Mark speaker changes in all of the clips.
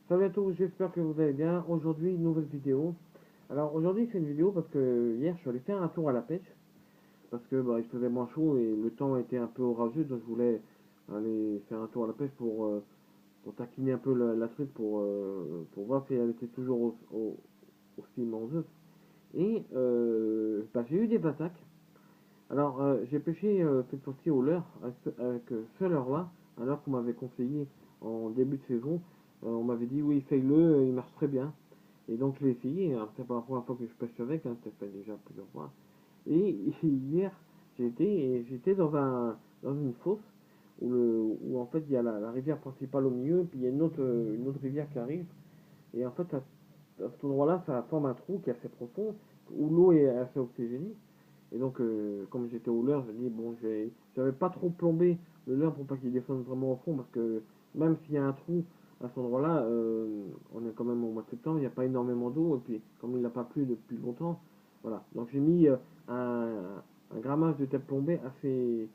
Speaker 1: Salut à tous, j'espère que vous allez bien. Aujourd'hui, nouvelle vidéo. Alors aujourd'hui, c'est une vidéo parce que hier, je suis allé faire un tour à la pêche. Parce que il faisait moins chaud et le temps était un peu orageux. Donc je voulais aller faire un tour à la pêche pour taquiner un peu la truite pour voir si elle était toujours aussi mangeuse. Et j'ai eu des attaques. Alors j'ai pêché cette fois-ci au leurre, avec ce leurre-là, un leurre qu'on m'avait conseillé en début de saison. On m'avait dit oui, essaye-le, il marche très bien. Et donc je l'ai essayé, hein. C'est pas la première fois que je pêche avec, hein, ça fait déjà plusieurs fois. Et hier, j'étais dans une fosse où en fait il y a la rivière principale au milieu, puis il y a une autre rivière qui arrive. Et en fait, à cet endroit-là, ça forme un trou qui est assez profond, où l'eau est assez oxygénée. Et donc, comme j'étais au leurre, je dis, bon, j'avais pas trop plombé le leurre pour pas qu'il descende vraiment au fond, parce que même s'il y a un trou à cet endroit-là, on est quand même au mois de septembre, il n'y a pas énormément d'eau, et puis comme il n'a pas plu depuis longtemps, voilà. Donc j'ai mis un, un grammage de tête plombée assez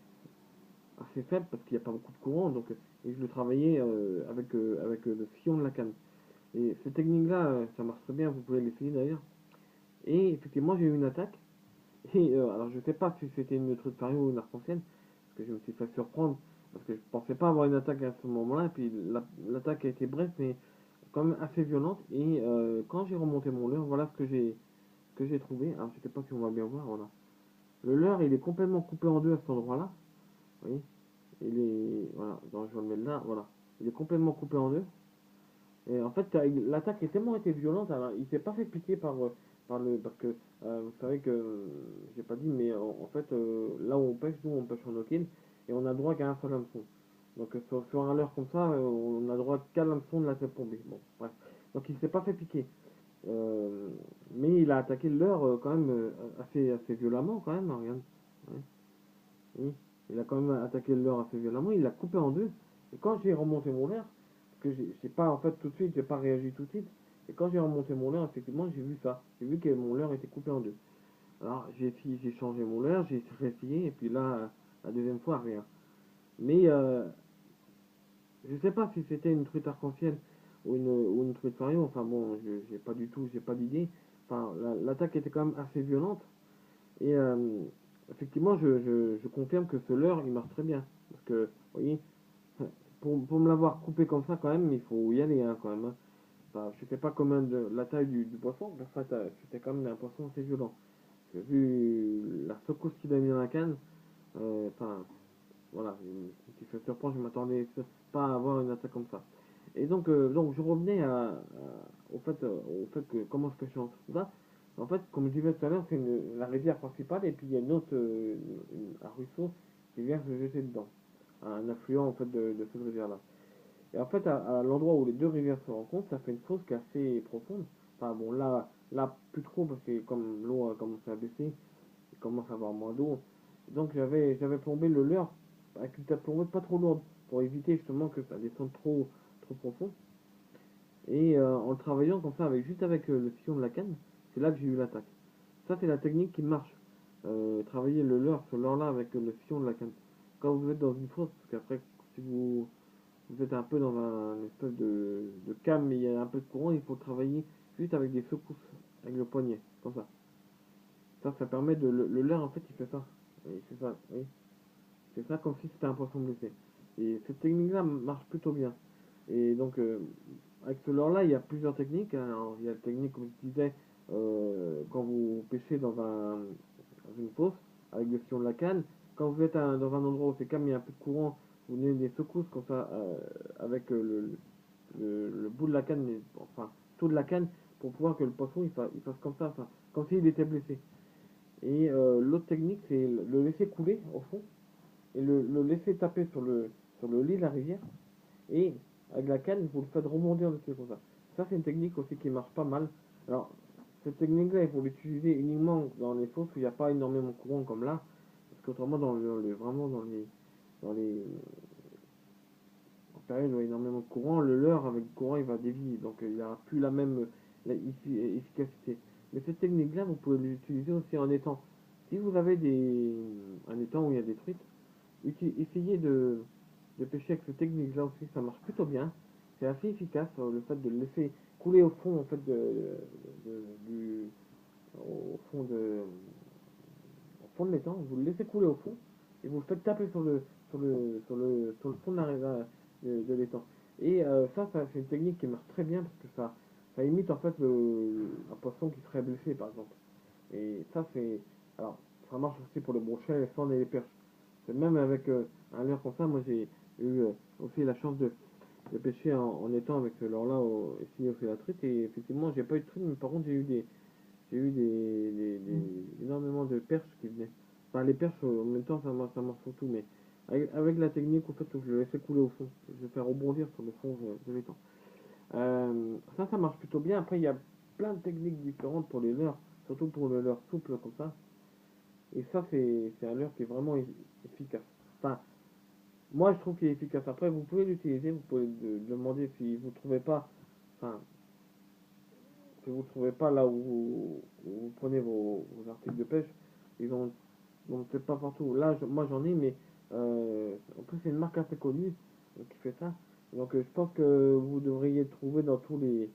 Speaker 1: faible, parce qu'il n'y a pas beaucoup de courant, donc, et je le travaillais avec le sillon de la canne. Et cette technique-là, ça marche très bien, vous pouvez l'essayer d'ailleurs. Et effectivement, j'ai eu une attaque. Et alors, je sais pas si c'était une truite pareille ou une arc-en-ciel, parce que je me suis fait surprendre, parce que je pensais pas avoir une attaque à ce moment-là. Et puis l'attaque a été brève, mais quand même assez violente. Et quand j'ai remonté mon leurre, voilà ce que j'ai trouvé. Alors, je sais pas si on va bien voir, voilà. Le leurre, il est complètement coupé en deux à cet endroit-là. Vous voyez, il est, voilà, donc je vais le mettre là, voilà. Il est complètement coupé en deux. Et en fait, l'attaque a tellement été violente, alors il s'est pas fait piquer parce que vous savez que j'ai pas dit, mais en fait, là où on pêche, nous on pêche en no-kill et on a droit qu'à un seul hameçon. Donc sur un leurre comme ça, on a droit qu'à l'hameçon de la tête tombée. Bon, bref. Donc il s'est pas fait piquer. Euh, mais il a attaqué le leurre quand même assez violemment quand même, hein, regarde. Ouais. Oui, il a quand même attaqué le leurre assez violemment, il l'a coupé en deux. Et quand j'ai remonté mon leurre, parce que j'ai pas en fait tout de suite, j'ai pas réagi tout de suite. Et quand j'ai remonté mon leurre, effectivement, j'ai vu ça. J'ai vu que mon leurre était coupé en deux. Alors j'ai changé mon leurre, j'ai réessayé, et puis là, la deuxième fois, rien. Mais je sais pas si c'était une truite arc-en-ciel ou une truite fario. Enfin bon, j'ai pas du tout, j'ai pas d'idée. Enfin, l'attaque était quand même assez violente. Et effectivement, je confirme que ce leurre, il marche très bien. Parce que, vous voyez, pour me l'avoir coupé comme ça, quand même, il faut y aller, hein, quand même, hein. Enfin, je sais pas combien de la taille du poisson, mais en fait, c'était quand même un poisson assez violent. Parce que vu la secousse qu'il a mis dans la canne, enfin, voilà, je me suis fait surprendre, je m'attendais pas à avoir une attaque comme ça. Et donc je revenais au fait que comment je pêche en ça. En fait, comme je disais tout à l'heure, c'est la rivière principale et puis il y a une autre, un ruisseau qui vient se jeter dedans, un affluent en fait de cette rivière-là. Et en fait, à l'endroit où les deux rivières se rencontrent, ça fait une fosse qui est assez profonde. Enfin bon, là plus trop parce que comme l'eau a commencé à baisser, il commence à avoir moins d'eau. Donc j'avais plombé le leurre avec une tête plombée pas trop lourde pour éviter justement que ça descende trop profond. Et en le travaillant comme ça, juste avec le sillon de la canne, c'est là que j'ai eu l'attaque. Ça, c'est la technique qui marche. Travailler le leurre, ce leurre-là, avec le sillon de la canne. Quand vous êtes dans une fosse, parce qu'après, si vous êtes un peu dans un espèce de cam, mais il y a un peu de courant, il faut travailler juste avec des secousses, avec le poignet, comme ça. Ça permet le leurre, en fait, il fait ça. Il fait ça, oui. C'est ça comme si c'était un poisson blessé. Et cette technique-là marche plutôt bien. Et donc, avec ce leurre-là, il y a plusieurs techniques, hein. Alors, il y a la technique, comme je disais, quand vous pêchez dans une fosse, avec le sillon de la canne. Quand vous êtes dans un endroit où c'est calme, il y a un peu de courant, vous donnez des secousses comme ça, avec le bout de la canne, enfin, tout de la canne, pour pouvoir que le poisson il fasse comme ça, enfin, comme s'il était blessé. Et l'autre technique, c'est le laisser couler au fond et le laisser taper sur le lit de la rivière. Et avec la canne, vous le faites rebondir dessus comme ça. Ça, c'est une technique aussi qui marche pas mal. Alors, cette technique-là, il faut l'utiliser uniquement dans les fosses où il n'y a pas énormément de courant comme là. Parce qu'autrement, vraiment dans les en période où il y a énormément de courant, le leurre avec le courant, il va dévier. Donc, il n'y aura plus la même efficacité. Mais cette technique-là, vous pouvez l'utiliser aussi en étang. Si vous avez un étang où il y a des truites, essayez de pêcher avec cette technique-là aussi, ça marche plutôt bien. c'est assez efficace, le fait de le laisser couler au fond, en fait, du, au fond de, au fond de l'étang. Vous le laissez couler au fond et vous le faites taper sur le fond de de l'étang. Et ça, c'est une technique qui marche très bien parce que ça imite en fait un poisson qui serait blessé, par exemple. Et ça, c'est. Alors, ça marche aussi pour le brochet, les sons et les perches. C'est même avec un leurre comme ça, moi j'ai eu aussi la chance de pêcher en étant avec ce leurre-là ici au la truite. Et effectivement, j'ai pas eu de truite, mais par contre, j'ai eu énormément de perches qui venaient. Enfin, les perches, en même temps, ça marche surtout, mais avec la technique, en fait, où je le laissais couler au fond. Je vais faire rebondir sur le fond de l'étang. Ça marche plutôt bien. Après, il y a plein de techniques différentes pour les leurres, surtout pour le leurre souple comme ça. Et ça, c'est un leurre qui est vraiment efficace. Enfin, moi, je trouve qu'il est efficace. Après, vous pouvez l'utiliser, vous pouvez demander si vous trouvez pas, enfin, si vous trouvez pas là où vous prenez vos articles de pêche, ils ont, bon, peut-être pas partout. Là, moi, j'en ai, mais en plus, c'est une marque assez connue qui fait ça. Donc, je pense que vous devriez le trouver dans tous les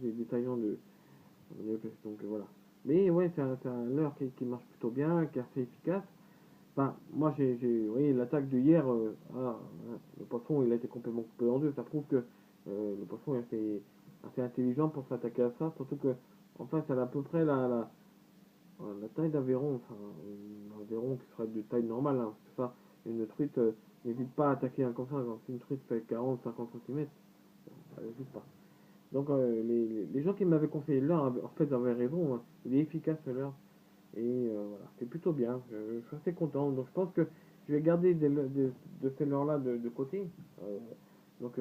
Speaker 1: détaillants de pêche. Donc, voilà. Mais ouais, c'est un leurre qui marche plutôt bien, qui est assez efficace. Enfin, moi, vous voyez, l'attaque de hier, le poisson, il a été complètement coupé en deux. Ça prouve que le poisson est assez intelligent pour s'attaquer à ça. Surtout que, en fait, elle a à peu près la taille d'Aveyron. Enfin, un Aveyron qui serait de taille normale. Hein, c'est ça. Une truite n'hésite pas à attaquer un comme ça. Quand une truite fait 40-50 cm, elle n'hésite pas. Donc, les gens qui m'avaient conseillé le leurre, en fait, avaient raison. Hein. Il est efficace, le leurre. Et voilà, c'est plutôt bien. Je suis assez content. Donc je pense que je vais garder de ces leurres-là de côté. Euh, donc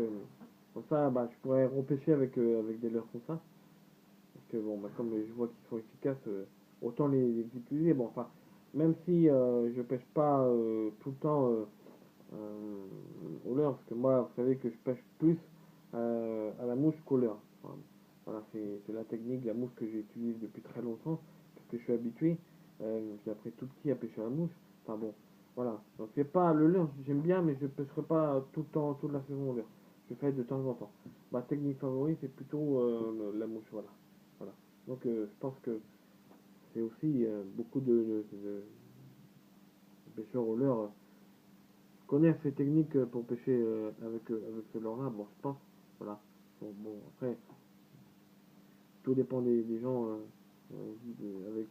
Speaker 1: comme ça, bah, je pourrais repêcher avec des leurres comme ça. Parce que bon, bah, comme je vois qu'ils sont efficaces, autant les utiliser. Bon, enfin, même si je pêche pas tout le temps au leurre, parce que moi, vous savez que je pêche plus à la mouche qu'au leurre. Enfin, voilà, c'est la technique, la mouche que j'utilise depuis très longtemps, parce que je suis habitué. J'ai appris tout petit à pêcher à la mouche. Enfin bon, voilà. Donc c'est pas le leurre, j'aime bien, mais je pêcherai pas tout le temps, toute la saison au leurre. Je fais de temps en temps. Ma technique favorite, c'est plutôt la mouche, voilà. Voilà. Donc je pense que c'est aussi beaucoup de pêcheurs au leurre connaissent ces techniques pour pêcher avec ce leurre-là. Bon, je pense, voilà. Bon, après, tout dépend des gens avec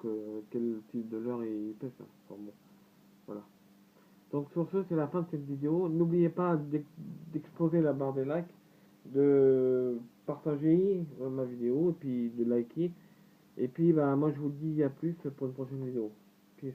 Speaker 1: quel type de leurre ils pêchent. Hein. Enfin, bon, voilà. Donc sur ce, c'est la fin de cette vidéo. N'oubliez pas d'exploser la barre des likes, de partager ma vidéo et puis de liker. Et puis bah moi je vous dis à plus pour une prochaine vidéo. Peace.